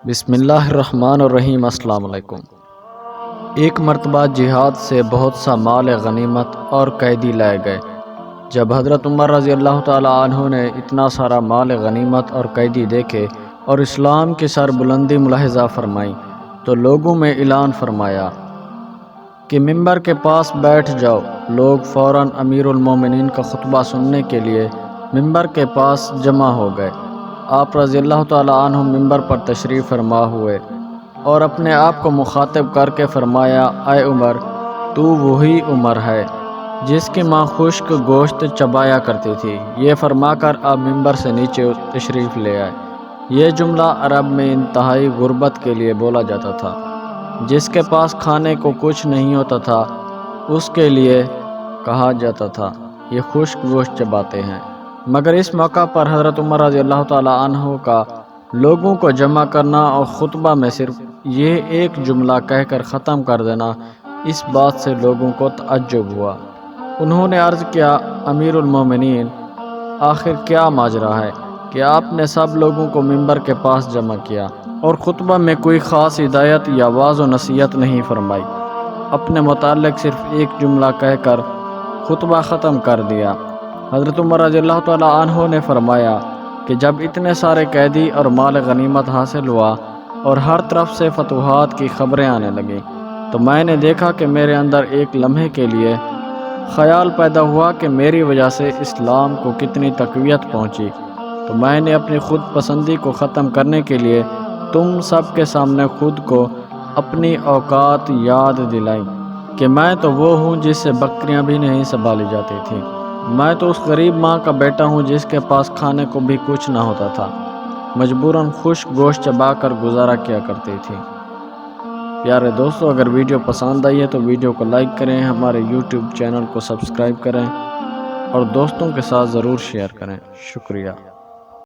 بسم اللہ الرحمن الرحیم۔ السلام علیکم۔ ایک مرتبہ جہاد سے بہت سا مال غنیمت اور قیدی لائے گئے۔ جب حضرت عمر رضی اللہ تعالی عنہ نے اتنا سارا مال غنیمت اور قیدی دیکھے اور اسلام کی سربلندی ملاحظہ فرمائی تو لوگوں میں اعلان فرمایا کہ ممبر کے پاس بیٹھ جاؤ۔ لوگ فوراً امیر المومنین کا خطبہ سننے کے لیے ممبر کے پاس جمع ہو گئے۔ آپ رضی اللہ تعالیٰ عنہ ممبر پر تشریف فرما ہوئے اور اپنے آپ کو مخاطب کر کے فرمایا، اے عمر، تو وہی عمر ہے جس کی ماں خشک گوشت چبایا کرتی تھی۔ یہ فرما کر آپ ممبر سے نیچے تشریف لے آئے۔ یہ جملہ عرب میں انتہائی غربت کے لیے بولا جاتا تھا۔ جس کے پاس کھانے کو کچھ نہیں ہوتا تھا اس کے لیے کہا جاتا تھا یہ خشک گوشت چباتے ہیں۔ مگر اس موقع پر حضرت عمر رضی اللہ تعالیٰ عنہ کا لوگوں کو جمع کرنا اور خطبہ میں صرف یہ ایک جملہ کہہ کر ختم کر دینا، اس بات سے لوگوں کو تعجب ہوا۔ انہوں نے عرض کیا، امیر المومنین، آخر کیا ماجرا ہے کہ آپ نے سب لوگوں کو ممبر کے پاس جمع کیا اور خطبہ میں کوئی خاص ہدایت یا واعظ و نصیحت نہیں فرمائی، اپنے متعلق صرف ایک جملہ کہہ کر خطبہ ختم کر دیا؟ حضرت عمر رضی اللہ تعالیٰ عنہ نے فرمایا کہ جب اتنے سارے قیدی اور مال غنیمت حاصل ہوا اور ہر طرف سے فتوحات کی خبریں آنے لگیں تو میں نے دیکھا کہ میرے اندر ایک لمحے کے لیے خیال پیدا ہوا کہ میری وجہ سے اسلام کو کتنی تقویت پہنچی، تو میں نے اپنی خود پسندی کو ختم کرنے کے لیے تم سب کے سامنے خود کو اپنی اوقات یاد دلائی کہ میں تو وہ ہوں جس سے بکریاں بھی نہیں سنبھالی جاتی تھیں۔ میں تو اس غریب ماں کا بیٹا ہوں جس کے پاس کھانے کو بھی کچھ نہ ہوتا تھا، مجبوراً خشک گوشت چبا کر گزارا کیا کرتی تھی۔ پیارے دوستو، اگر ویڈیو پسند آئی ہے تو ویڈیو کو لائک کریں، ہمارے یوٹیوب چینل کو سبسکرائب کریں اور دوستوں کے ساتھ ضرور شیئر کریں۔ شکریہ۔